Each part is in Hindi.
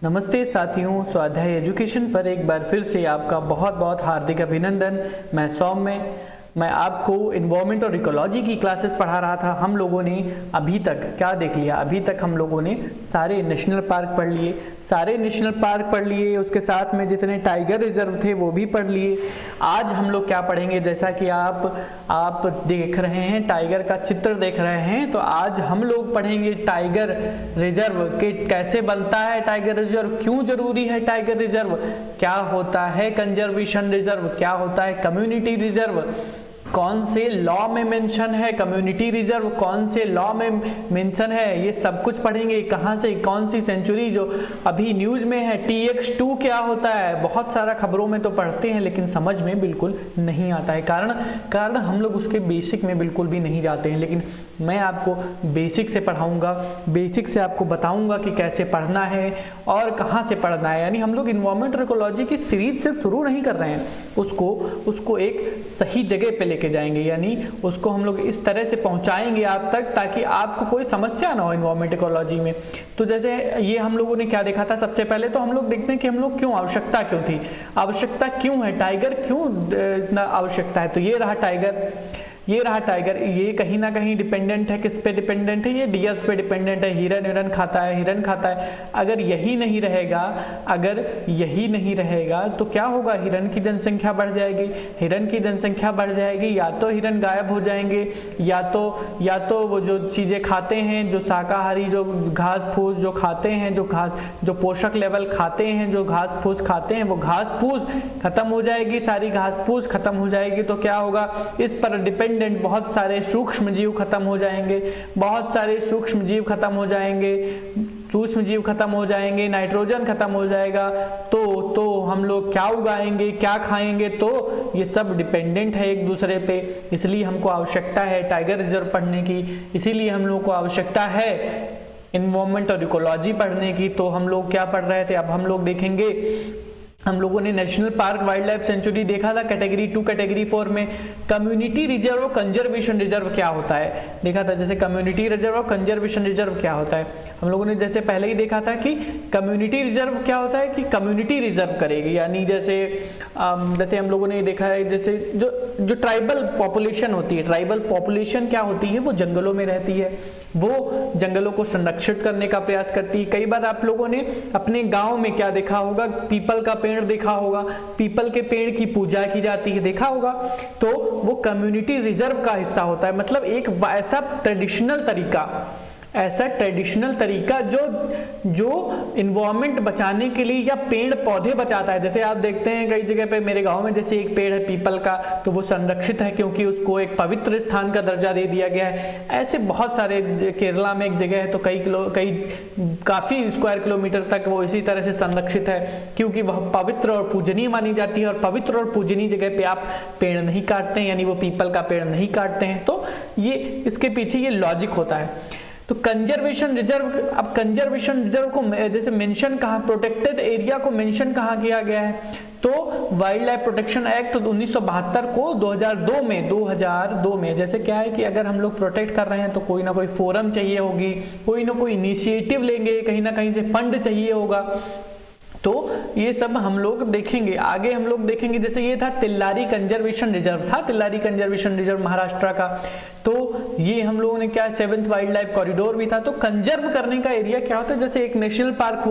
नमस्ते साथियों, स्वाध्याय एजुकेशन पर एक बार फिर से आपका बहुत बहुत हार्दिक अभिनंदन। मैं सौम्य, मैं आपको इन्वायरमेंट और इकोलॉजी की क्लासेस पढ़ा रहा था। हम लोगों ने अभी तक क्या देख लिया? अभी तक हम लोगों ने सारे नेशनल पार्क पढ़ लिए, उसके साथ में जितने टाइगर रिजर्व थे वो भी पढ़ लिए। आज हम लोग क्या पढ़ेंगे? जैसा कि आप देख रहे हैं, टाइगर का चित्र देख रहे हैं, तो आज हम लोग पढ़ेंगे टाइगर रिजर्व के कैसे बनता है टाइगर रिजर्व, क्यों जरूरी है टाइगर रिजर्व, क्या होता है कंजर्वेशन रिजर्व, क्या होता है कम्युनिटी रिजर्व, कौन से लॉ में मेंशन है कम्युनिटी रिजर्व, कौन से लॉ में मेंशन है, ये सब कुछ पढ़ेंगे। कहां से, कौन सी सेंचुरी जो अभी न्यूज में है, TX2 क्या होता है। बहुत सारा खबरों में तो पढ़ते हैं लेकिन समझ में बिल्कुल नहीं आता है, कारण हम लोग उसके बेसिक में बिल्कुल भी नहीं जाते हैं। लेकिन मैं आपको बेसिक से पढ़ाऊंगा, बेसिक से आपको बताऊंगा कि कैसे पढ़ना है और कहाँ से पढ़ना है। यानी हम लोग इन्वायरमेंट और इकोलॉजी की सीरीज सिर्फ शुरू नहीं कर रहे हैं, उसको एक सही जगह पे लेके जाएंगे, यानी उसको हम लोग इस तरह से पहुंचाएंगे आप तक ताकि आपको कोई समस्या ना हो इन्वायरमेंट इकोलॉजी में। तो जैसे ये हम लोगों ने क्या देखा था, सबसे पहले तो हम लोग देखते हैं कि हम लोग क्यों, आवश्यकता क्यों थी, आवश्यकता क्यों है, टाइगर क्यों इतना आवश्यकता है। तो ये रहा टाइगर, ये कहीं ना कहीं डिपेंडेंट है, किस पे डिपेंडेंट है, ये डियर्स पे डिपेंडेंट है। हिरन खाता है। अगर यही नहीं रहेगा तो क्या होगा? हिरन की जनसंख्या बढ़ जाएगी, या तो हिरन गायब हो जाएंगे, या तो वो जो चीजें खाते हैं, जो शाकाहारी, जो घास फूस जो खाते हैं, जो पोषक लेवल खाते हैं, जो घास फूस खाते हैं, वो घास फूस खत्म हो जाएगी, सारी घास फूस खत्म हो जाएगी। तो क्या होगा? इस पर डिपेंडेंट बहुत सारे सूक्ष्म जीव खत्म हो जाएंगे, नाइट्रोजन खत्म हो जाएगा। तो हम लोग क्या उगाएंगे, क्या खाएंगे? तो ये सब डिपेंडेंट है एक दूसरे पे। इसलिए हमको आवश्यकता है टाइगर रिजर्व पढ़ने की, इसीलिए हम लोग को आवश्यकता है इन्वायरमेंट और इकोलॉजी पढ़ने की। तो हम लोग क्या पढ़ रहे थे, अब हम लोग देखेंगे। हम लोगों ने national park wild life sanctuary देखा था कैटेगरी 2 कैटेगरी 4 में। कम्युनिटी रिजर्व और कंजर्वेशन रिजर्व क्या होता है देखा था। जैसे कम्युनिटी रिजर्व और कंजर्वेशन रिजर्व क्या होता है, हम लोगों ने जैसे पहले ही देखा था कि कम्युनिटी रिजर्व क्या होता है कि कम्युनिटी रिजर्व करेगी, यानी जैसे हम लोगों ने देखा है, जैसे जो ट्राइबल पॉपुलेशन होती है, ट्राइबल पॉपुलेशन क्या होती है, वो जंगलों में रहती है, वो जंगलों को संरक्षित करने का प्रयास करती है। कई बार आप लोगों ने अपने गांव में क्या देखा होगा, पीपल का पेड़ देखा होगा, पीपल के पेड़ की पूजा की जाती है, देखा होगा। तो वो कम्युनिटी रिजर्व का हिस्सा होता है, मतलब एक ऐसा ट्रेडिशनल तरीका जो इन्वायरमेंट बचाने के लिए या पेड़ पौधे बचाता है। जैसे आप देखते हैं कई जगह पे, मेरे गांव में जैसे एक पेड़ है पीपल का, तो वो संरक्षित है क्योंकि उसको एक पवित्र स्थान का दर्जा दे दिया गया है। ऐसे बहुत सारे, केरला में एक जगह है तो काफी स्क्वायर किलोमीटर तक वो इसी तरह से संरक्षित है क्योंकि वह पवित्र और पूजनीय मानी जाती है। और पवित्र और पूजनीय जगह पे आप पेड़ नहीं काटते हैं, यानी वो पीपल का पेड़ नहीं काटते हैं। तो ये इसके पीछे ये लॉजिक होता है। तो कंजर्वेशन रिजर्व, अब कंजर्वेशन रिजर्व को जैसे मेंशन कहाँ, प्रोटेक्टेड एरिया को मेंशन कहाँ किया गया है, तो वाइल्ड लाइफ प्रोटेक्शन एक्ट 1972 को 2002 में जैसे क्या है कि अगर हम लोग प्रोटेक्ट कर रहे हैं तो कोई ना कोई फोरम चाहिए होगी, कोई ना कोई इनिशिएटिव लेंगे, कहीं ना कहीं से फंड चाहिए होगा। तो ये सब हम लोग देखेंगे, आगे हम लोग देखेंगे। जैसे ये था तिल्लारी कंजर्वेशन रिजर्व महाराष्ट्र का। तो ये हम लोगों ने क्या, 7th वाइल्ड लाइफ कॉरिडोर भी था। तो कंजर्व करने का एरिया क्या होता है, जैसे एक नेशनल पार्क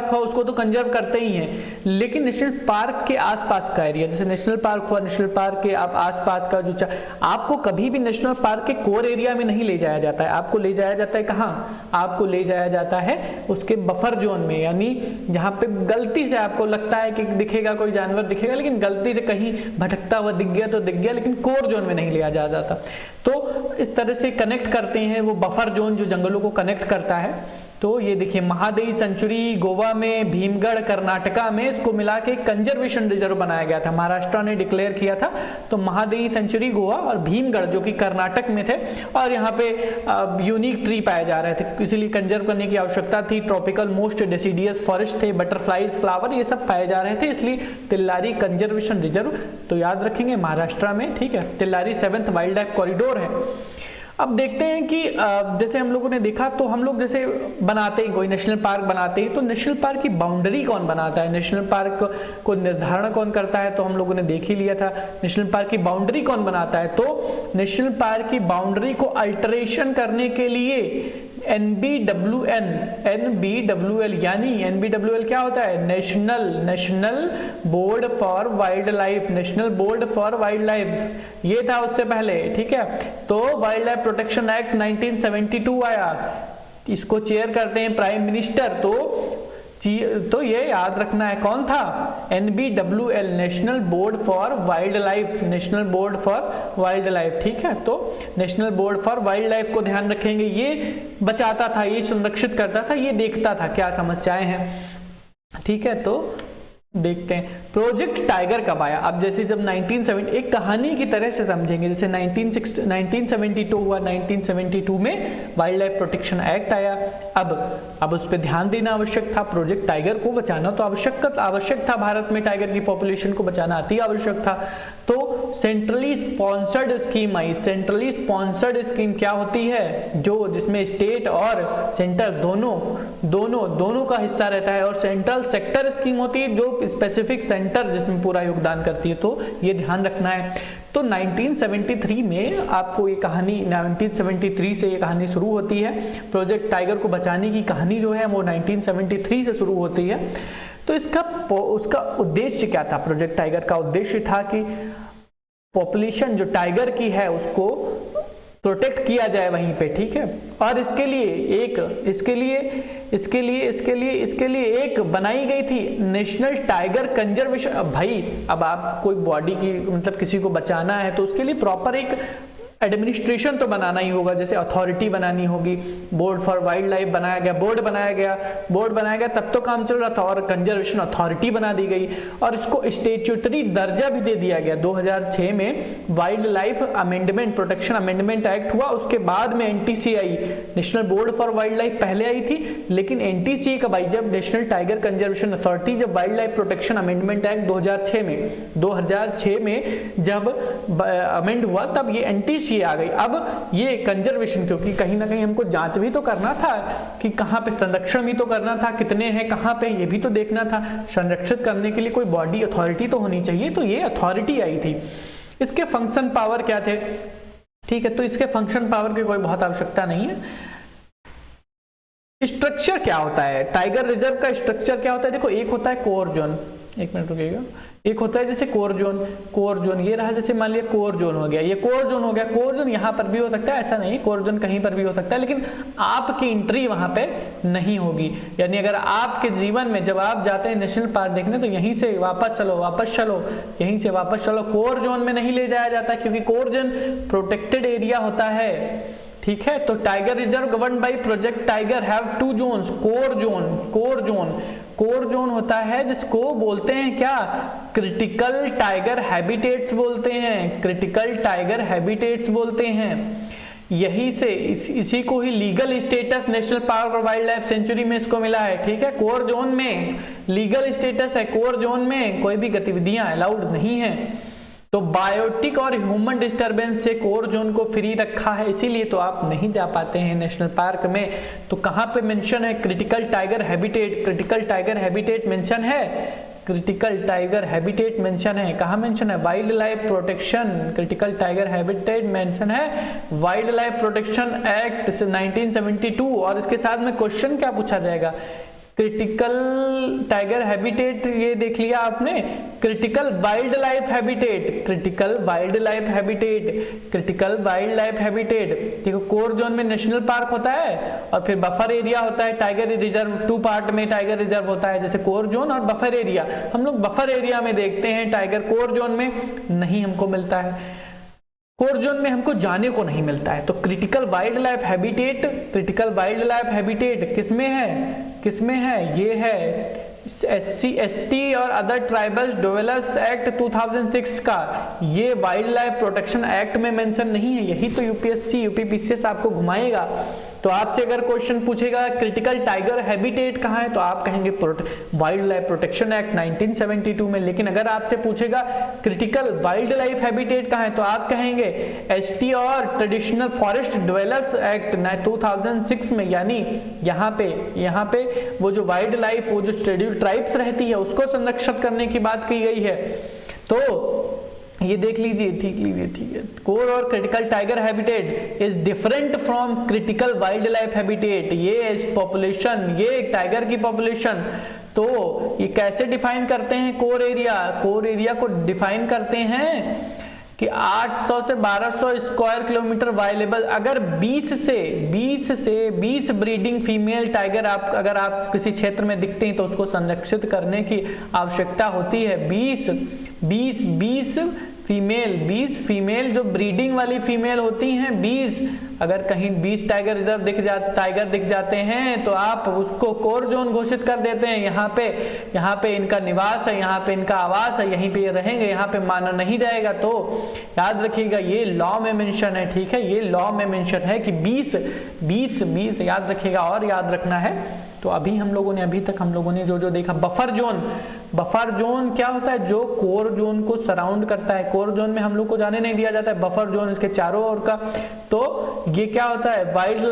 हुआ उसको तो कंजर्व करते ही हैं, लेकिन नेशनल पार्क के आसपास का एरिया, जैसे नेशनल पार्क हुआ, नेशनल पार्क के आसपास का जो आपको कभी भी नेशनल पार्क के कोर एरिया में नहीं ले जाया जाता है, आपको ले जाया जाता है कहाँ, आपको ले जाया जाता है उसके बफर जोन में, यानी जहाँ पे गलती से आपको लगता है कि दिखेगा, कोई जानवर दिखेगा, लेकिन गलती से कहीं भटकता हुआ दिख गया तो दिख गया, लेकिन कोर जोन में नहीं लिया जाता। तो इस तरह से कनेक्ट करते हैं, वो बफर जोन जो जंगलों को कनेक्ट करता है। तो ये देखिए महादेई सेंचुरी गोवा में, भीमगढ़ कर्नाटका में, इसको मिला के कंजर्वेशन रिजर्व बनाया गया था, महाराष्ट्र ने डिक्लेयर किया था। तो महादेई सेंचुरी गोवा और भीमगढ़ जो कि कर्नाटक में थे, और यहाँ पे यूनिक ट्री पाए जा रहे थे, इसीलिए कंजर्व करने की आवश्यकता थी। ट्रॉपिकल मोस्ट डेसिडियस फॉरेस्ट थे, बटरफ्लाईज, फ्लावर, ये सब पाए जा रहे थे, इसलिए तिल्लारी कंजर्वेशन रिजर्व तो याद रखेंगे महाराष्ट्र में, ठीक है। Tillari 7th wild life corridor है। अब देखते हैं कि जैसे हम लोगों ने देखा, तो हम लोग जैसे बनाते हैं कोई नेशनल पार्क बनाते हैं, तो नेशनल पार्क की बाउंड्री कौन बनाता है, नेशनल पार्क को निर्धारण कौन करता है, तो हम लोगों ने देख ही लिया था। नेशनल पार्क की बाउंड्री कौन बनाता है, तो नेशनल पार्क की बाउंड्री को अल्टरेशन करने के लिए NBWL यानी NBWL क्या होता है, national board for wild life, national board for wild life ये था उससे पहले, ठीक है। तो वाइल्ड लाइफ प्रोटेक्शन एक्ट 1972 आया, इसको चेयर करते हैं प्राइम मिनिस्टर। तो ये याद रखना है, कौन था, NBWL, national board for wild life, national board for wild life, ठीक है। तो national board for wild life को ध्यान रखेंगे, ये बचाता था, ये संरक्षित करता था, ये देखता था क्या समस्याएं हैं, ठीक है। तो देखते हैं प्रोजेक्ट टाइगर कब आया। अब जैसे जब 1970 एक कहानी की तरह से समझेंगे, जैसे 1972 हुआ, 1972 में वाइल्ड लाइफ प्रोटेक्शन एक्ट आया। अब उस पर ध्यान देना आवश्यक था, प्रोजेक्ट टाइगर को बचाना तो आवश्यक था, भारत में टाइगर की पॉपुलेशन को बचाना अति आवश्यक था। तो सेंट्रली स्पॉन्सर्ड स्कीम आई। सेंट्रली स्पॉन्सर्ड स्कीम क्या होती है, जो जिसमें स्टेट और सेंटर दोनों का हिस्सा रहता है, और सेंट्रल सेक्टर स्कीम होती है जो स्पेसिफिक सेंटर जिसमें पूरा योगदान करती है। तो ये ध्यान रखना है। तो 1973 में आपको ये कहानी, 1973 से ये कहानी शुरू होती है, प्रोजेक्ट टाइगर को बचाने की कहानी जो है वो 1973 से शुरू होती है। तो उसका उद्देश्य क्या था, प्रोजेक्ट टाइगर का उद्देश्य था कि पॉपुलेशन जो टाइगर की है उसको प्रोटेक्ट किया जाए वहीं पे, ठीक है। और इसके लिए एक बनाई गई थी नेशनल टाइगर कंजर्वेशन। भाई अब आप कोई बॉडी की मतलब किसी को बचाना है तो उसके लिए प्रॉपर एक एडमिनिस्ट्रेशन तो बनाना ही होगा, जैसे अथॉरिटी बनानी होगी। बोर्ड फॉर वाइल्ड लाइफ बनाया गया, बोर्ड बनाया गया, तब तो काम चल रहा था, और कंजर्वेशन अथॉरिटी बना दी गई, और इसको स्टैट्यूटरी दर्जा भी दे दिया गया। 2006 में wild life amendment, protection amendment act हुआ, उसके बाद में NTC I, national board for wild life पहले आई थी, लेकिन NTC कब आई, जब नेशनल टाइगर कंजर्वेशन अथॉरिटी, जब wild life protection amendment act 2006 में जब अमेंड हुआ, तब ये NTC आ गई। अब ये कंजर्वेशन, क्योंकि कहीं ना कहीं हमको जांच भी तो करना था कि कहां पे संरक्षण भी तो करना था, कितने हैं कहां पे, ये भी तो देखना था। संरक्षित करने के लिए कोई बॉडी अथॉरिटी तो होनी चाहिए, तो ये अथॉरिटी आई थी। इसके फंक्शन पावर क्या थे, ठीक है। तो इसके फंक्शन पावर की कोई बहुत आवश्यकता नहीं है। स्ट्रक्चर क्या होता है, टाइगर रिजर्व का स्ट्रक्चर क्या होता है, देखो एक होता है कोर जोन, एक मिनट रुकिएगा, एक होता है जैसे कोर जोन ये रहा, जैसे मान लिया कोर जोन हो गया, ये कोर जोन हो गया। कोर जोन यहाँ पर भी हो सकता है, ऐसा नहीं, कोर जोन कहीं पर भी हो सकता है, लेकिन आपकी एंट्री वहां पे नहीं होगी। यानी अगर आपके जीवन में जब आप जाते हैं नेशनल पार्क देखने, तो यहीं से वापस चलो, यहीं से वापस चलो, कोर जोन में नहीं ले जाया जाता, क्योंकि कोर जोन प्रोटेक्टेड एरिया होता है, ठीक है। तो tiger reserve govern by project tiger have 2 zones, core zone होता है जिसको बोलते हैं क्या, क्रिटिकल टाइगर हैबिटेट्स बोलते हैं, क्रिटिकल टाइगर हैबिटेट्स बोलते हैं। यही से इसी को ही लीगल स्टेटस नेशनल पार्क और वाइल्ड लाइफ सेंचुरी में इसको मिला है, ठीक है। कोर जोन में लीगल स्टेटस है, कोर जोन में कोई भी गतिविधियां अलाउड नहीं है। तो बायोटिक और ह्यूमन डिस्टरबेंस से कोर जोन को फ्री रखा है, इसीलिए तो आप नहीं जा पाते हैं नेशनल पार्क में। तो कहां पे मेंशन है, critical tiger habitat, critical tiger habitat mention है, क्रिटिकल टाइगर हैबिटेट मेंशन है, कहां मेंशन है, wild life protection, critical tiger habitat mention है वाइल्ड लाइफ प्रोटेक्शन एक्ट 1972। और इसके साथ में क्वेश्चन क्या पूछा जाएगा, क्रिटिकल टाइगर हैबिटेट, ये देख लिया आपने, critical wild life habitat, critical wild life habitat, critical wild life habitat. देखो कोर जोन में नेशनल पार्क होता है और फिर बफर एरिया होता है, टाइगर रिजर्व 2 पार्ट में टाइगर रिजर्व होता है, जैसे कोर जोन और बफर एरिया। हम लोग बफर एरिया में देखते हैं टाइगर, कोर जोन में नहीं हमको मिलता है, कोर जोन में हमको जाने को नहीं मिलता है। तो critical wild life habitat, critical wild life habitat किसमें है, ये है SC ST और अदर ट्राइबल्स डेवलपर्स एक्ट 2006 का, ये वाइल्ड लाइफ प्रोटेक्शन एक्ट में मेंशन नहीं है। यही तो यूपीएससी यूपीपीसीएस आपको घुमाएगा। तो आपसे अगर क्वेश्चन पूछेगा क्रिटिकल टाइगर हैबिटेट कहाँ है, तो आप कहेंगे वाइल्ड लाइफ प्रोटेक्शन एक्ट 1972 में। लेकिन अगर आपसे पूछेगा क्रिटिकल वाइल्ड लाइफ हैबिटेट कहाँ है, तो आप कहेंगे एसटी और ट्रेडिशनल फॉरेस्ट ड्वेलर्स एक्ट 2006 में। यानी यहाँ पे वो जो वाइल्ड लाइफ, वो जो शेड्यूल्ड ट्राइब्स रहती है उसको संरक्षित करने की बात की गई है। तो ये देख लीजिए, ठीक है। कोर और critical tiger habitat is different from critical wild life habitat. ये पॉपुलेशन, ये टाइगर की पॉपुलेशन, तो ये कैसे डिफाइन करते हैं कोर एरिया को डिफाइन करते हैं कि 800 से 1200 स्क्वायर किलोमीटर वायलेबल। अगर 20 ब्रीडिंग फीमेल टाइगर अगर आप किसी क्षेत्र में दिखते हैं तो उसको संरक्षित करने की आवश्यकता होती है। 20 फीमेल जो ब्रीडिंग वाली फीमेल होती हैं, 20 अगर कहीं 20 टाइगर रिजर्व दिख जाते हैं तो आप उसको कोर जोन घोषित कर देते हैं। यहाँ पे इनका निवास है, यहाँ पे इनका आवास है, यहीं पे ये रहेंगे, यहाँ पे माना नहीं जाएगा। तो याद रखिएगा ये लॉ में मेंशन है, ठीक है, ये लॉ में मेंशन है कि 20 याद रखिएगा। और याद रखना है, तो अभी तक हम लोगों ने जो देखा बफर जोन क्या होता है, जो कोर जोन को सराउंड करता है। कोर जोन में हम लोग को जाने नहीं दिया जाता है, बफर जोन इसके चारों ओर का। तो ये क्या होता है, वाइल्ड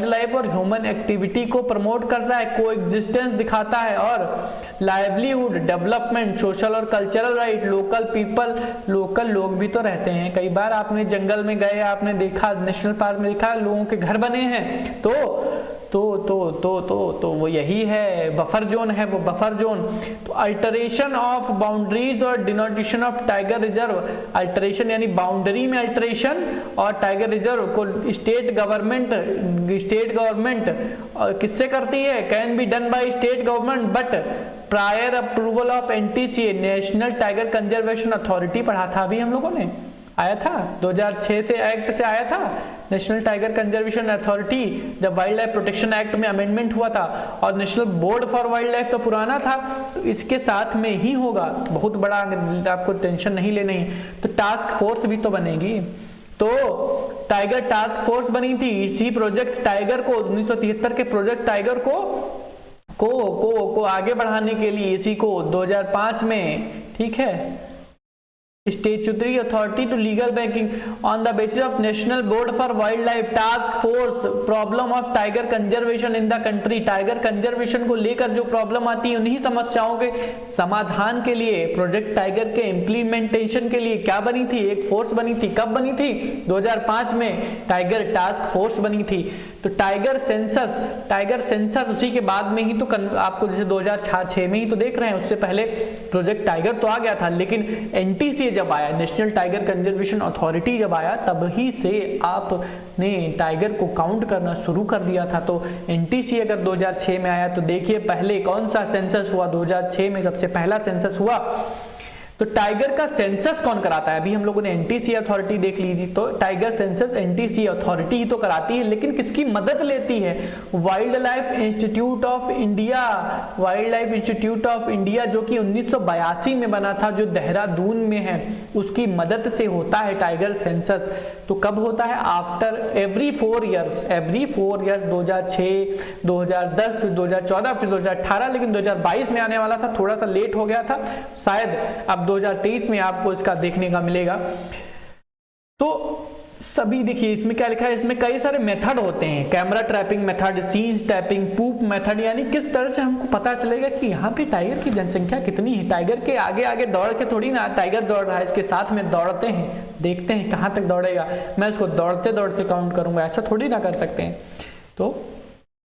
लाइफ और ह्यूमन एक्टिविटी को प्रमोट करता है, को एग्जिस्टेंस दिखाता है, और लाइवलीहुड, डेवलपमेंट, सोशल और कल्चरल राइट, लोकल लोग भी तो रहते हैं। कई बार आपने जंगल में गए, आपने देखा, नेशनल पार्क में देखा लोगों के घर बने हैं, तो वो यही है, बफर जोन है वो बफर जोन। तो अल्टरेशन ऑफ बाउंड्रीज और denotation of tiger reserve, alteration यानी बाउंड्री में अल्टरेशन, और टाइगर रिजर्व को स्टेट गवर्नमेंट किससे करती है, can be done by state government but prior approval of NTCA, national tiger conservation authority. पढ़ा था अभी हम लोगों ने, आया था 2006 से एक्ट से आया था नेशनल टाइगर कंजर्वेशन अथॉरिटी, जब वाइल्ड लाइफ प्रोटेक्शन एक्ट में अमेंडमेंट हुआ था। और national board for wild life तो पुराना था, तो इसके साथ में ही होगा, बहुत बड़ा, आपको टेंशन नहीं लेनी। तो टास्क फोर्स भी तो बनेगी, तो टाइगर टास्क फोर्स बनी थी इसी प्रोजेक्ट टाइगर को, 1973 के प्रोजेक्ट टाइगर को आगे बढ़ाने के लिए, इसी को 2005 में, ठीक है, statutory authority to legal banking on the basis of national board for wildlife task force problem of tiger conservation in the country. Tiger conservation को लेकर जो प्रॉब्लम आती है उन्हीं समस्याओं के समाधान के लिए प्रोजेक्ट टाइगर के इम्प्लीमेंटेशन के लिए क्या बनी थी, एक फोर्स बनी थी। कब बनी थी, 2005 में टाइगर टास्क फोर्स बनी थी। तो टाइगर सेंसस उसी के बाद में ही तो आपको जैसे 2006 में ही तो देख रहे हैं, उससे पहले प्रोजेक्ट टाइगर तो आ गया था, लेकिन एनटीसीए जब आया, नेशनल टाइगर कंजर्वेशन अथॉरिटी जब आया, तब ही से आपने टाइगर को काउंट करना शुरू कर दिया था। तो एनटीसीए अगर 2006 में आया तो देखिए पहले कौन सा सेंसस हुआ, 2006 में सबसे पहला सेंसस हुआ। तो टाइगर का सेंसस कौन कराता है, अभी हम लोगों ने एनटीसीए अथॉरिटी देख लीजिए, तो टाइगर सेंसस एनटीसीए अथॉरिटी ही तो कराती है, लेकिन किसकी मदद लेती है, wild life institute of India, जो कि 1982 में बना था, जो देहरादून में है, उसकी मदद से होता है टाइगर सेंसस। तो कब होता है, आफ्टर एवरी 4 ईयर्स, 2006, 2010, फिर 2014, फिर 2018, लेकिन 2022 में आने वाला था, थोड़ा सा लेट हो गया था शायद, अब 2023 में आपको इसका देखने का मिलेगा। तो सभी देखिए इसमें क्या लिखा है, इसमें कई सारे मेथड होते हैं, camera trapping method, scene tapping, poop method, यानी किस तरह से हमको पता चलेगा कि यहाँ पे टाइगर की जनसंख्या कितनी है। टाइगर के आगे आगे दौड़ के थोड़ी ना टाइगर दौड़ रहा है, इसके साथ में दौड़ते हैं, देखते हैं कहाँ तक दौड़ेगा, मैं इसको दौड़ते दौड़ते काउंट करूंगा, ऐसा थोड़ी ना कर सकते हैं। तो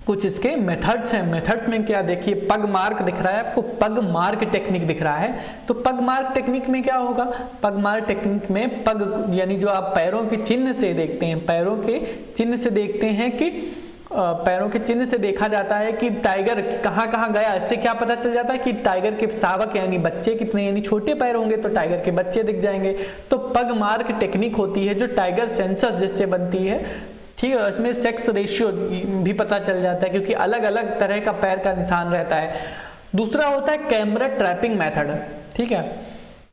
कुछ इसके मेथड्स हैं। मेथड में क्या, देखिए पग मार्क दिख रहा है आपको, पग मार्क टेक्निक दिख रहा है। तो पग मार्क टेक्निक में क्या होगा, पग मार्क टेक्निक में पग यानी जो आप पैरों के चिन्ह से देखते हैं, पैरों के चिन्ह से देखते हैं कि पैरों के चिन्ह से देखा जाता है कि टाइगर कहाँ कहाँ गया। इससे क्या पता चल जाता है कि टाइगर के शावक यानी बच्चे कितने, यानी छोटे पैर होंगे तो टाइगर के बच्चे दिख जाएंगे। तो पग मार्क टेक्निक होती है जो टाइगर सेंसस जिससे बनती है, ठीक है। इसमें सेक्स रेशियो भी पता चल जाता है क्योंकि अलग अलग तरह का पैर का निशान रहता है। दूसरा होता है कैमरा ट्रैपिंग मेथड, ठीक है।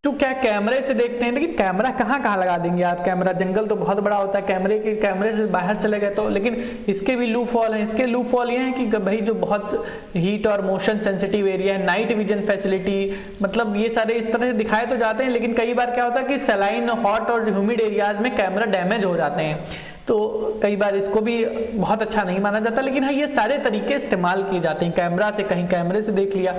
तो क्या कैमरे से देखते हैं, लेकिन कैमरा कहाँ कहाँ लगा देंगे आप, कैमरा जंगल तो बहुत बड़ा होता है, कैमरे से बाहर चले गए तो, लेकिन इसके भी लूप हॉल हैं। इसके लूप हॉल ये हैं कि भाई जो बहुत हीट और मोशन सेंसिटिव एरिया है, नाइट विजन फैसिलिटी, मतलब ये सारे इस तरह से दिखाए तो जाते हैं, लेकिन कई बार क्या होता है कि सलाइन, हॉट और ह्यूमिड एरियाज में कैमरा डैमेज हो जाते हैं, तो कई बार इसको भी बहुत अच्छा नहीं माना जाता। लेकिन हाँ, ये सारे तरीके इस्तेमाल किए जाते हैं, कैमरा से, कहीं कैमरे से देख लिया।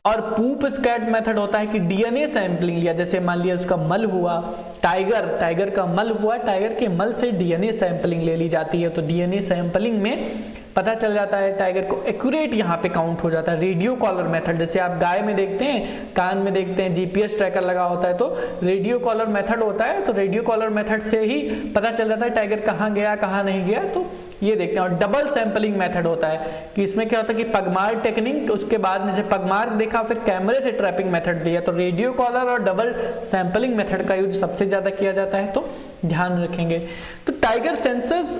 और पूप स्कैट मेथड होता है कि डीएनए सैंपलिंग लिया, जैसे मान लिया उसका मल हुआ, टाइगर का मल हुआ, टाइगर के मल से डीएनए सैंपलिंग ले ली जाती है, तो डीएनए सैंपलिंग में पता चल जाता है टाइगर को, एक्यूरेट यहाँ पे काउंट हो जाता है। रेडियो कॉलर मेथड, जैसे आप गाय में देखते हैं, कान में देखते हैं जीपीएस ट्रैकर लगा होता है, तो रेडियो कॉलर मेथड होता है, तो रेडियो कॉलर मेथड से ही पता चल जाता है टाइगर कहाँ गया कहाँ नहीं गया, तो ये देखते हैं। और डबल सैंपलिंग मेथड होता है कि इसमें क्या होता है कि पगमार्क टेक्निक, उसके बाद जैसे पगमार्क देखा फिर कैमरे से ट्रैपिंग मेथड दिया, तो रेडियो कॉलर और डबल सैंपलिंग मेथड का यूज सबसे ज्यादा किया जाता है, तो ध्यान रखेंगे। तो टाइगर सेंसस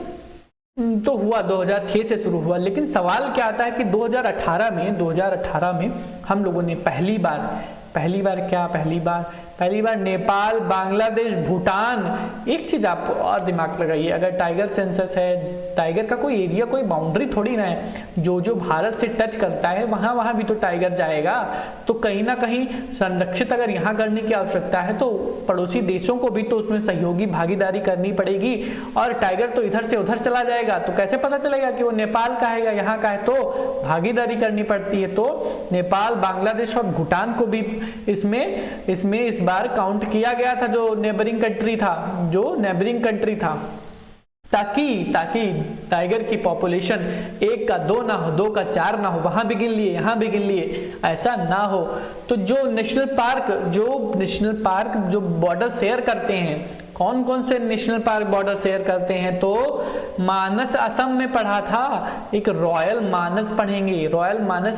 तो हुआ 2006 से शुरू हुआ, लेकिन सवाल क्या आता है कि 2018 में हम लोगों ने पहली बार नेपाल, बांग्लादेश, भूटान, एक चीज आप और दिमाग लगाइए, अगर टाइगर सेंसस है, टाइगर का कोई एरिया, कोई बाउंड्री थोड़ी ना है, जो भारत से टच करता है वहां भी तो टाइगर जाएगा, तो कहीं ना कहीं संरक्षित अगर यहाँ करने की आवश्यकता है तो पड़ोसी देशों को भी तो उसमें सहयोगी भागीदारी करनी पड़ेगी, और टाइगर तो इधर से उधर चला जाएगा तो कैसे पता चलेगा कि वो नेपाल का है या यहाँ का है, तो भागीदारी करनी पड़ती है। तो नेपाल, बांग्लादेश और भूटान को भी इसमें इस बार काउंट किया गया था, जो नेबरिंग कंट्री था, ताकि टाइगर की पॉपुलेशन 1 का 2 ना हो, 2 का 4 ना हो, वहां भी गिन लिए, यहाँ भी गिन लिए, ऐसा ना हो। तो जो नेशनल पार्क जो बॉर्डर शेयर करते हैं, कौन से नेशनल पार्क बॉर्डर शेयर करते हैं, तो मानस असम में पढ़ा था, एक रॉयल मानस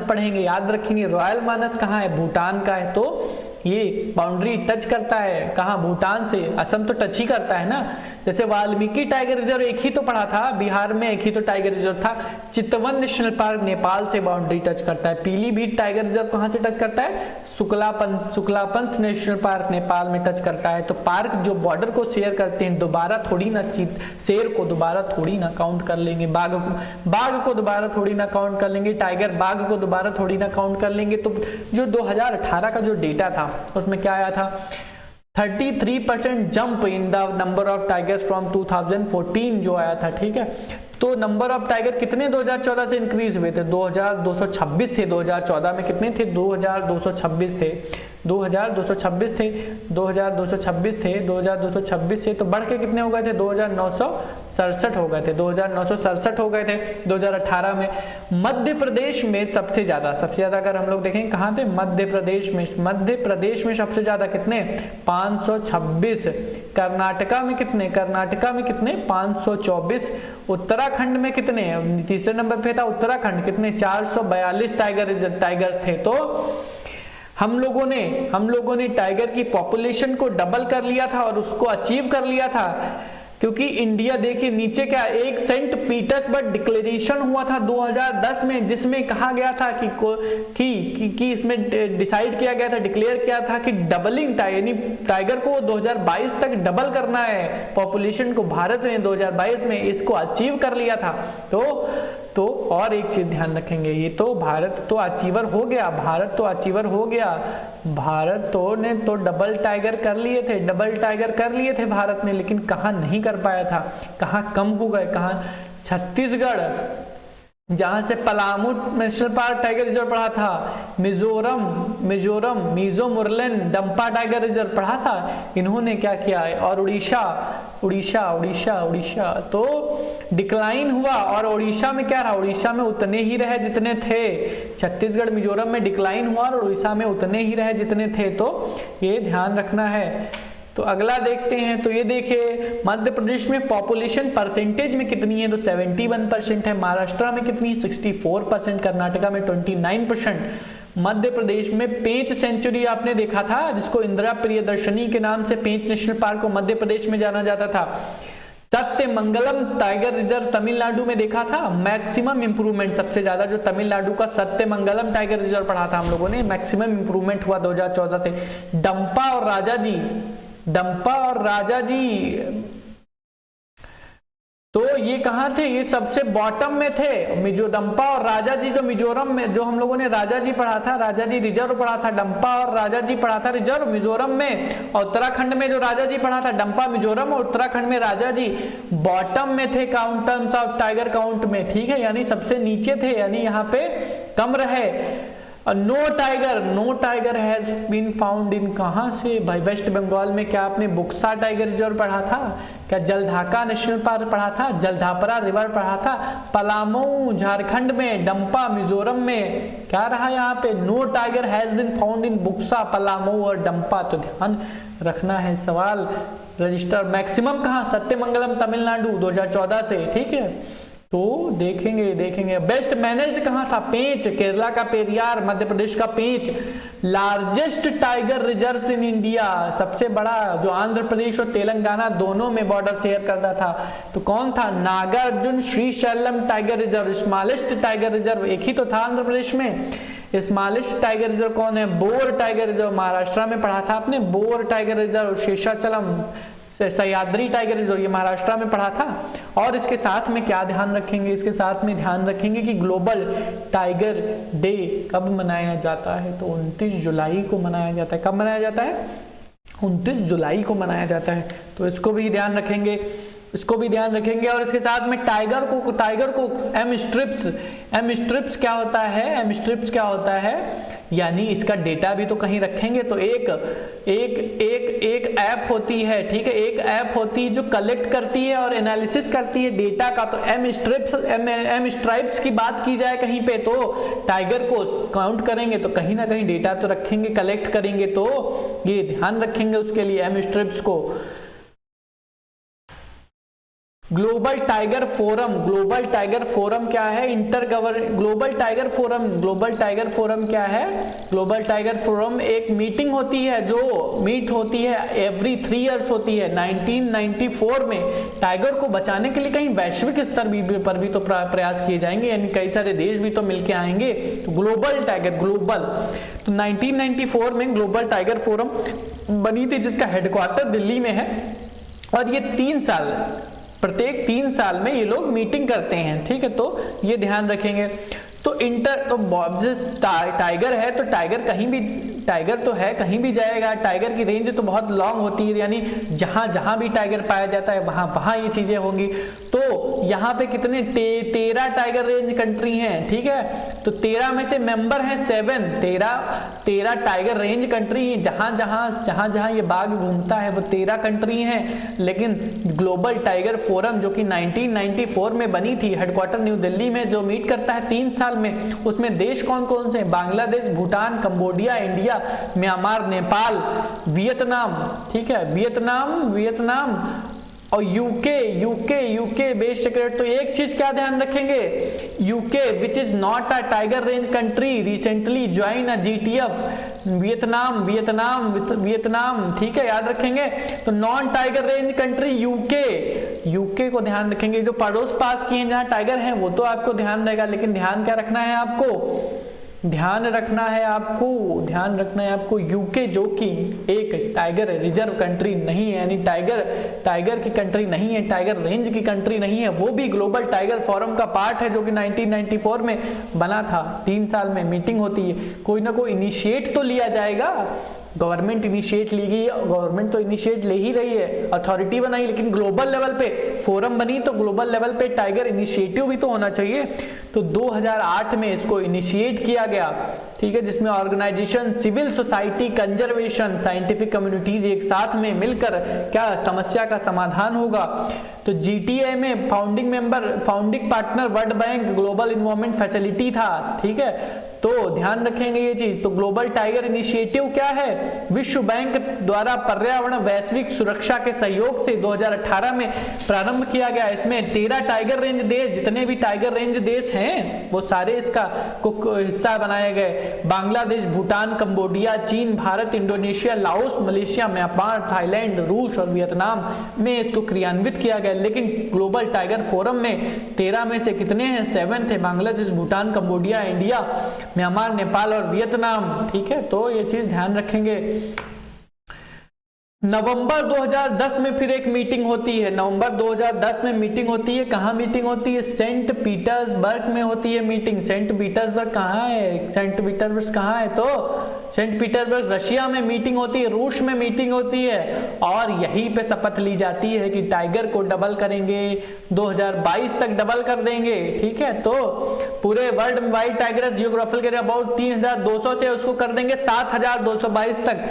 पढ़ेंगे, याद रखेंगे। रॉयल मानस कहाँ है? भूटान का है, तो ये बाउंड्री टच करता है कहाँ? भूटान से। असम तो टच ही करता है ना। जैसे वाल्मीकि टाइगर रिजर्व एक ही तो पड़ा था, बिहार में एक ही तो टाइगर रिजर्व था। चितवन नेशनल पार्क नेपाल से बाउंड्री टच करता है। पीलीभीत टाइगर रिजर्व कहाँ से टच करता है? शुक्लापंथ नेशनल पार्क नेपाल में टच करता है। तो पार्क जो बॉर्डर को शेयर करते हैं, दोबारा थोड़ी ना शेर को दोबारा थोड़ी ना काउंट कर लेंगे, बाघ को दोबारा थोड़ी ना काउंट कर लेंगे, टाइगर बाघ को दोबारा थोड़ी ना काउंट कर लेंगे। तो जो 2018 का जो डेटा था उसमें क्या आया था? 33% jump in the number of tigers from 2014 जो आया था, ठीक है। तो नंबर ऑफ टाइगर कितने 2014 से इंक्रीज हुए थे? 2226 थे। 2014 में कितने थे? 2226 थे। 2226 थे। 2226 थे। 2226 से तो बढ़ के कितने हो गए थे? 2967 हो गए थे। 2967 हो गए थे 2018 में। मध्य प्रदेश में सबसे ज्यादा अगर हम लोग देखें कहाँ थे? मध्य प्रदेश में सबसे ज्यादा कितने? 526। कर्नाटका में कितने? 524। उत्तराखंड में कितने? तीसरे नंबर पे था उत्तराखंड, कितने? 442 टाइगर थे। तो हम लोगों ने टाइगर की पॉपुलेशन को डबल कर लिया था और उसको अचीव कर लिया था, क्योंकि इंडिया देखिए नीचे क्या, एक सेंट पीटर्सबर्ग डिक्लेरेशन हुआ था 2010 में, जिसमें कहा गया था कि इसमें डिसाइड किया गया था, डिक्लेयर किया था कि डबलिंग यानी टाइगर को 2022 तक डबल करना है पॉपुलेशन को। भारत ने 2022 में इसको अचीव कर लिया था। तो और एक चीज ध्यान रखेंगे, ये तो भारत तो अचीवर हो गया, भारत ने तो डबल टाइगर कर लिए थे भारत ने, लेकिन कहाँ नहीं कर पाया था, कहाँ कम हो गए, कहाँ? छत्तीसगढ़, जहां से Palamu national park tiger reserve पढ़ा था, मिजो मुरलेन डंपा टाइगर रिजर्व पढ़ा था, इन्होंने क्या किया है? और उड़ीसा तो डिक्लाइन हुआ। और उड़ीसा में क्या रहा? उड़ीसा में उतने ही रहे जितने थे। छत्तीसगढ़ मिजोरम में डिक्लाइन हुआ और उड़ीसा में उतने ही रहे जितने थे, तो ये ध्यान रखना है। तो अगला देखते हैं, तो ये देखिए मध्य प्रदेश में पॉपुलेशन परसेंटेज में कितनी है? तो 71% है। महाराष्ट्र में कितनी? 64%। कर्नाटका में 29%। मध्य प्रदेश में पेंच सेंचुरी आपने देखा था, जिसको इंदिरा प्रियदर्शनी के नाम से पेंच नेशनल पार्क को मध्य प्रदेश में जाना जाता था। सत्यमंगलम टाइगर रिजर्व तमिलनाडु में देखा था, मैक्सिमम इंप्रूवमेंट सबसे ज्यादा जो तमिलनाडु का सत्यमंगलम टाइगर रिजर्व पढ़ा था हम लोगों ने, मैक्सिमम इंप्रूवमेंट हुआ 2014 से। डंपा और राजा जी तो ये कहां थे, ये सबसे बॉटम में थे। डंपा और राजा जी जो मिजोरम में, जो हम लोगों ने राजा जी पढ़ा था, राजा जी रिजर्व पढ़ा था, डंपा और राजा जी पढ़ा था रिजर्व मिजोरम में, और उत्तराखंड में जो राजा जी पढ़ा था डंपा मिजोरम, और उत्तराखंड में राजा जी बॉटम में थे count terms of tiger count में, ठीक है, यानी सबसे नीचे थे, यानी यहाँ पे कम रहे। No tiger has been found in, कहां से भाई, वेस्ट बंगाल में। क्या आपने बुक्सा टाइगर रिजर्व पढ़ा था, क्या जलढाका नेशनल पार्क पढ़ा था, जलधापरा रिवर पढ़ा था, पलामू झारखंड में, डंपा मिजोरम में, क्या रहा यहाँ पे, no tiger has been found in Buxa, Palamau और डंपा। तो ध्यान रखना है सवाल रजिस्टर। मैक्सिमम कहाँ, सत्यमंगलम तमिलनाडु 2014 से, ठीक है। तो देखेंगे बेस्ट मैनेज्ड कहां था, पेंच, केरला का पेरियार, मध्य प्रदेश का Pench. Largest tiger reserve in India, सबसे बड़ा जो आंध्र प्रदेश और तेलंगाना दोनों में बॉर्डर शेयर करता था, तो कौन था, Nagarjuna Srisailam tiger reserve. Smallest tiger reserve एक ही तो था आंध्र प्रदेश में। स्मॉलेस्ट टाइगर रिजर्व कौन है, बोर टाइगर रिजर्व, महाराष्ट्र में पढ़ा था आपने, bore tiger reserve. Seshachalam Sahyadri tiger reserve, ये महाराष्ट्र में पढ़ा था। और इसके साथ में क्या ध्यान रखेंगे, इसके साथ में ध्यान रखेंगे कि ग्लोबल टाइगर डे कब मनाया जाता है, तो 29 जुलाई को मनाया जाता है। कब मनाया जाता है, 29 जुलाई को मनाया जाता है, तो इसको भी ध्यान रखेंगे, इसको भी ध्यान रखेंगे। और इसके साथ में टाइगर को एम स्ट्रिप्स क्या होता है, एम स्ट्रिप्स क्या होता है, यानी इसका डेटा भी तो कहीं रखेंगे। तो एक ऐप होती है, ठीक है, एक ऐप होती है जो कलेक्ट करती है और एनालिसिस करती है डेटा का। तो एम स्ट्राइप्स की बात की जाए कहीं पे, तो टाइगर को काउंट करेंगे तो कहीं ना कहीं डेटा तो रखेंगे, कलेक्ट करेंगे, तो ये ध्यान रखेंगे उसके लिए एम स्ट्रिप्स को। ग्लोबल टाइगर फोरम क्या है, ग्लोबल टाइगर फोरम एक मीटिंग होती है जो मीट होती है एवरी 3 इयर्स होती है। 1994 में टाइगर को बचाने के लिए कहीं वैश्विक स्तर पर भी तो प्रयास किए जाएंगे, यानी कई सारे देश भी तो मिलके आएंगे। तो ग्लोबल तो 1994 में ग्लोबल टाइगर फोरम बनी थी, जिसका हेडक्वार्टर दिल्ली में है, और ये प्रत्येक 3 साल में ये लोग मीटिंग करते हैं, ठीक है, तो ये ध्यान रखेंगे। तो टाइगर है तो टाइगर तो है कहीं भी जाएगा, टाइगर की रेंज तो बहुत लॉन्ग होती है, यानी जहां भी टाइगर पाया जाता है वहां ये चीजें होंगी। तो यहाँ पे कितने 13 टाइगर रेंज कंट्री हैं, ठीक है, तो 13 में से मेंबर हैं 7, 13 टाइगर रेंज कंट्री, जहां ये बाघ घूमता है वो 13 कंट्री हैं। लेकिन ग्लोबल टाइगर फोरम जो कि 1994 में बनी थी, हेडक्वार्टर न्यू दिल्ली में, जो मीट करता है 3 साल में, उसमें देश कौन कौन से, Bangladesh, Bhutan, Cambodia, India, Myanmar, Nepal, Vietnam, ठीक है, वियतनाम और यूके बेस्ट सेक्रेट। तो एक चीज क्या ध्यान रखेंगे, UK which is not a tiger range country recently join a GTF. Vietnam, ठीक है, याद रखेंगे। तो non tiger range country UK को ध्यान रखेंगे। जो पड़ोस पास की हैं जहां टाइगर हैं वो तो आपको ध्यान रहेगा, लेकिन ध्यान क्या रखना है आपको, ध्यान रखना है आपको यूके जो कि एक टाइगर रिजर्व कंट्री नहीं है, यानी टाइगर की कंट्री नहीं है, टाइगर रेंज की कंट्री नहीं है, वो भी ग्लोबल टाइगर फोरम का पार्ट है, जो कि 1994 में बना था। 3 साल में मीटिंग होती है, कोई ना कोई इनिशिएट तो लिया जाएगा, गवर्नमेंट तो इनिशिएट ले ही रही है, अथॉरिटी बनाई, लेकिन ग्लोबल लेवल पे फोरम बनी तो ग्लोबल लेवल पे टाइगर इनिशिएटिव भी तो होना चाहिए। तो 2008 में इसको इनिशिएट किया गया, ठीक है, जिसमें organisation, civil society, conservation, scientific communities एक साथ में मिलकर क्या समस्या का समाधान होगा। तो जीटीए में founding partner world bank, global environment facility था, ठीक है। तो ध्यान रखेंगे ये चीज। तो ग्लोबल टाइगर इनिशिएटिव क्या है? विश्व बैंक द्वारा पर्यावरण वैश्विक सुरक्षा के सहयोग से 2018 में प्रारंभ किया गया। इसमें 13 टाइगर रेंज देश, जितने भी टाइगर रेंज देश हैं वो सारे इसका हिस्सा बनाए गए। बांग्लादेश, भूटान, कंबोडिया, चीन, Bharat, Indonesia, Laos, Malaysia, Myanmar, Thailand, रूस और वियतनाम में इसको क्रियान्वित किया गया। लेकिन ग्लोबल टाइगर फोरम में 13 में से कितने हैं? 7 थे। Bangladesh, Bhutan, Cambodia, India, Myanmar, Nepal और वियतनाम। ठीक है, तो ये चीज ध्यान रखेंगे। नवंबर 2010 में फिर एक मीटिंग होती है। नवंबर 2010 में मीटिंग होती है। कहाँ मीटिंग होती है? सेंट पीटर्सबर्ग में होती है मीटिंग। सेंट पीटर्सबर्ग कहाँ है? सेंट पीटर्सबर्ग कहाँ है? तो सेंट पीटर्सबर्ग रशिया में मीटिंग होती है, रूस में मीटिंग होती है और यहीं पे शपथ ली जाती है कि टाइगर को डबल करेंगे, 2022 तक डबल कर देंगे। ठीक है, तो पूरे worldwide tiger geographical area about 3200 से उसको कर देंगे 7222 तक।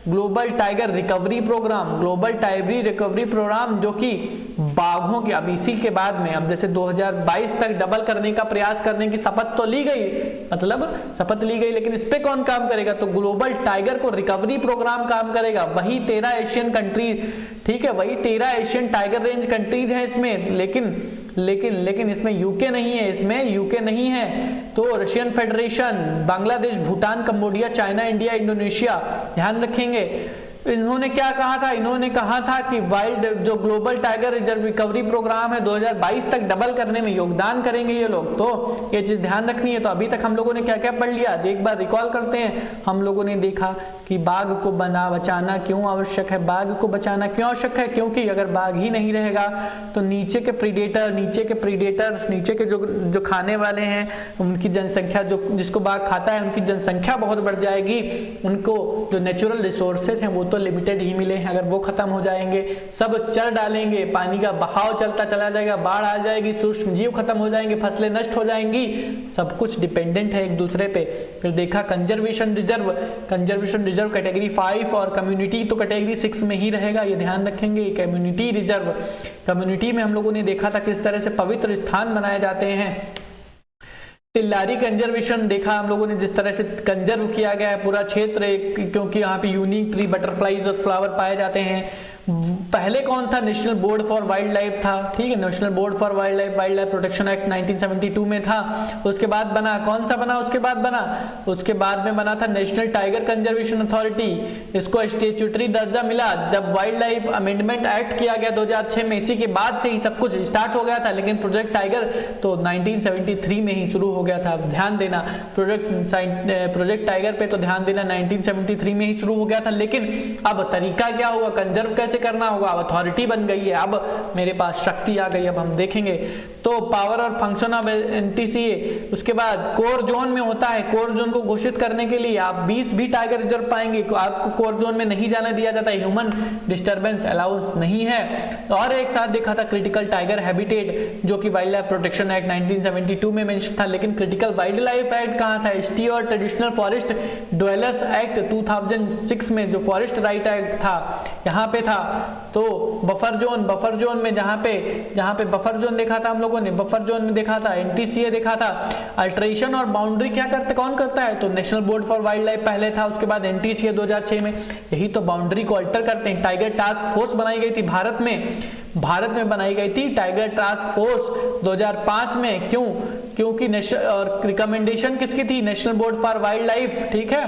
Global tiger recovery programme, global tiger recovery programme जो कि बाघों के, अब इसी के बाद में अब जैसे 2022 तक डबल करने का प्रयास करने की शपथ तो ली गई, मतलब शपथ ली गई, लेकिन इस पे कौन काम करेगा? तो ग्लोबल टाइगर को रिकवरी प्रोग्राम काम करेगा। वही 13 एशियन कंट्रीज, ठीक है, वही 13 एशियन टाइगर रेंज कंट्रीज हैं इसमें, लेकिन इसमें यूके नहीं है, इसमें यूके नहीं है। तो Russian federation, Bangladesh, Bhutan, Cambodia, China, India, Indonesia, ध्यान रखेंगे। इन्होंने क्या कहा था? इन्होंने कहा था कि वाइल्ड जो global tiger reserve recovery programme है 2022 तक डबल करने में योगदान करेंगे ये लोग। तो ये चीज ध्यान रखनी है। तो अभी तक हम लोगों ने क्या क्या पढ़ लिया, एक बार रिकॉल करते हैं। हम लोगों ने देखा कि बाघ को बचाना क्यों आवश्यक है। बाघ को बचाना क्यों आवश्यक है? क्योंकि अगर बाघ ही नहीं रहेगा तो नीचे के प्रीडेटर, नीचे के जो खाने वाले हैं उनकी जनसंख्या, जो जिसको बाघ खाता है उनकी जनसंख्या बहुत बढ़ जाएगी। उनको जो नेचुरल रिसोर्सेज हैं वो तो लिमिटेड ही मिले हैं। अगर वो खत्म हो जाएंगे, सब चर डालेंगे, पानी का बहाव चलता चला जाएगा, बाढ़ आ जाएगी, सूक्ष्म जीव खत्म हो जाएंगे, फसलें नष्ट हो जाएंगी, सब कुछ डिपेंडेंट है एक दूसरे पे। फिर देखा कंजर्वेशन रिजर्व कैटेगरी 5 और कम्युनिटी तो कैटेगरी 6 में ही रहेगा, ये ध्यान रखेंगे। कम्युनिटी रिजर्व, कम्युनिटी में हम लोगों ने देखा था किस तरह से पवित्र स्थान बनाए जाते हैं। तिल्लारी कंजर्वेशन देखा हम लोगों ने, जिस तरह से कंजर्व किया गया है पूरा क्षेत्र, क्योंकि यहाँ पे यूनिक ट्री, बटरफ्लाईज और फ्लावर पाए जाते हैं। पहले कौन था? National board for wild life था। ठीक है, national board for wild life protection act 1972 में था। उसके बाद बना कौन सा बना? उसके बाद में बना था नेशनल टाइगर कंजर्वेशन अथॉरिटी। इसको स्टेट्यूटरी दर्जा मिला जब वाइल्ड लाइफ अमेंडमेंट एक्ट किया गया 2006 में। इसी के बाद से ही सब कुछ स्टार्ट हो गया था, लेकिन प्रोजेक्ट टाइगर तो 1973 में ही शुरू हो गया था। ध्यान देना, प्रोजेक्ट टाइगर पे तो ध्यान देना 1973 में ही शुरू हो गया था। लेकिन अब तरीका क्या हुआ, कंजर्व कैसे करना होगा? अब अथॉरिटी बन गई है, अब मेरे पास शक्ति आ गई, अब हम देखेंगे। तो पावर और फंक्शन ऑफ एनटीसीए, उसके बाद कोर जोन में होता है। कोर जोन को घोषित करने के लिए आप 20 भी टाइगर रिजर्व पाएंगे, आपको कोर जोन में नहीं जाने दिया जाता है, ह्यूमन डिस्टर्बेंस अलाउंस नहीं है। और एक साथ देखा था क्रिटिकल टाइगर हैबिटेट, जो कि वाइल्ड लाइफ प्रोटेक्शन एक्ट 1972 में मेंशन था। लेकिन क्रिटिकल वाइल्ड लाइफ एक्ट कहाँ था? एसटी और ट्रेडिशनल फॉरेस्ट ड्वेलर्स एक्ट 2006 में, जो फॉरेस्ट राइट एक्ट था, यहाँ पे था। तो बफर जोन में जहाँ पे बफर जोन देखा था हम लोगों ने, बफर जोन में देखा था एनटीसीए देखा था। अल्टरेशन और बाउंड्री कौन करता है? तो national board for wild life पहले था, उसके बाद एनटीसीए 2006 में। यही तो बाउंड्री को अल्टर करते हैं। टाइगर टास्क फोर्स बनाई गई थी भारत में बनाई गई थी टाइगर टास्क फोर्स 2005 में। क्योंकि रिकमेंडेशन किसकी थी? National board for wild life. ठीक है,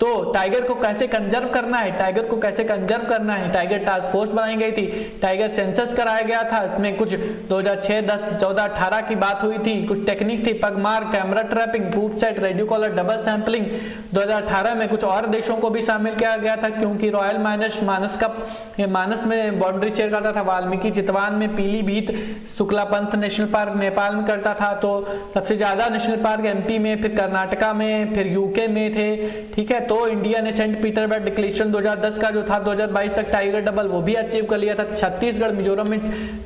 तो टाइगर को कैसे कंजर्व करना है, टाइगर टास्क फोर्स बनाई गई थी। टाइगर सेंसस कराया गया था, इसमें कुछ 2006, 10, 14, 18 की बात हुई थी। कुछ टेक्निक थी, पग मार, कैमरा ट्रैपिंग, बूट सेट, रेडियो कॉलर, डबल सैंपलिंग। 2018 में कुछ और देशों को भी शामिल किया गया था, क्योंकि रॉयल मानस में बाउंड्री शेयर करता था, वाल्मीकि चितवान में, पीलीभीत शुक्लापंथ नेशनल पार्क नेपाल में करता था। तो सबसे ज्यादा नेशनल पार्क एमपी में, फिर कर्नाटका में, फिर यूके में थे। ठीक है, तो इंडिया ने सेंट पीटर्सबर्ग डिक्लेरेशन 2010 का जो था 2022 तक टाइगर डबल वो भी अचीव कर लिया था। छत्तीसगढ़ मिजोरम में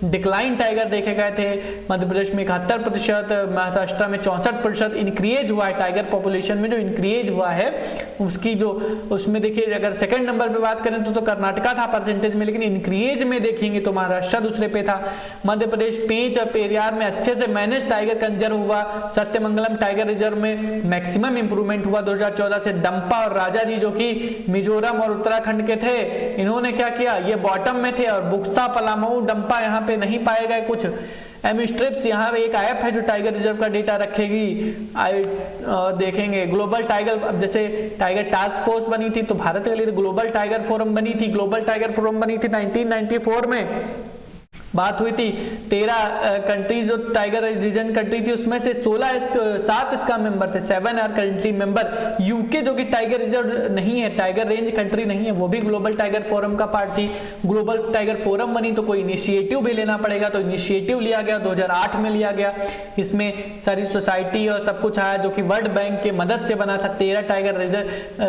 डिक्लाइन टाइगर देखे गए थे, मध्य प्रदेश में 71%, महाराष्ट्र में 64% इंक्रीज हुआ है टाइगर पॉपुलेशन में। जो इंक्रीज हुआ है उसकी जो उसमें देखिए अगर सेकंड नंबर पे बात करें तो कर्नाटका था परसेंटेज में, लेकिन इंक्रीज में देखेंगे तो महाराष्ट्र दूसरे पे था। मध्य प्रदेश पेंच और पेरियार में अच्छे से मैनेज टाइगर कंजर्व हुआ। सत्यमंगलम टाइगर रिजर्व में मैक्सिमम इंप्रूवमेंट हुआ 2014 से। डंपा और राजाजी जो कि मिजोरम और उत्तराखंड के थे, इन्होंने क्या किया, ये बॉटम में थे और बुक्सा, पलामऊ, डंपा यहाँ पे नहीं पाए गए कुछ। एमिस्ट्रिप्स यहाँ पे एक ऐप है जो टाइगर रिजर्व का डेटा रखेगी। देखेंगे ग्लोबल टाइगर, अब जैसे टाइगर टास्क फोर्स बनी थी तो भारत के लिए ग्लोबल टाइगर फोरम बनी थी। ग्लोबल टाइगर फोरम बनी थी 1994 में, बात हुई थी 13 कंट्रीज जो टाइगर रीजन कंट्री थी उसमें से 7 इसका मेंबर थे, 7 आर कंट्री मेंबर। यूके जो कि टाइगर रिजर्व नहीं है, टाइगर रेंज कंट्री नहीं है, वो भी ग्लोबल टाइगर फोरम का पार्ट थी। ग्लोबल टाइगर फोरम बनी तो कोई इनिशिएटिव भी लेना पड़ेगा, तो इनिशिएटिव लिया गया, 2008 में लिया गया। इसमें सारी सोसाइटी और सब कुछ आया जो कि वर्ल्ड बैंक के मदद से बना था। 13 टाइगर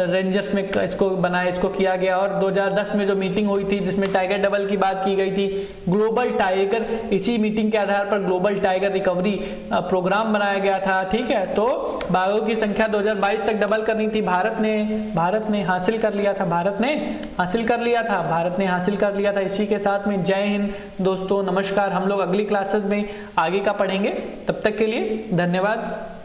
रेंजर्स में इसको बनाया, इसको किया गया। और 2010 में जो मीटिंग हुई थी जिसमें टाइगर डबल की बात की गई थी, ग्लोबल टाइगर, इसी मीटिंग के आधार पर ग्लोबल टाइगर रिकवरी प्रोग्राम बनाया गया था। ठीक है, तो बाघों की संख्या 2022 तक डबल करनी थी। भारत ने हासिल कर लिया था, भारत ने हासिल कर लिया था। इसी के साथ में जय हिंद दोस्तों, नमस्कार। हम लोग अगली क्लासेस में आगे का पढ़ेंगे, तब तक के लिए धन्यवाद।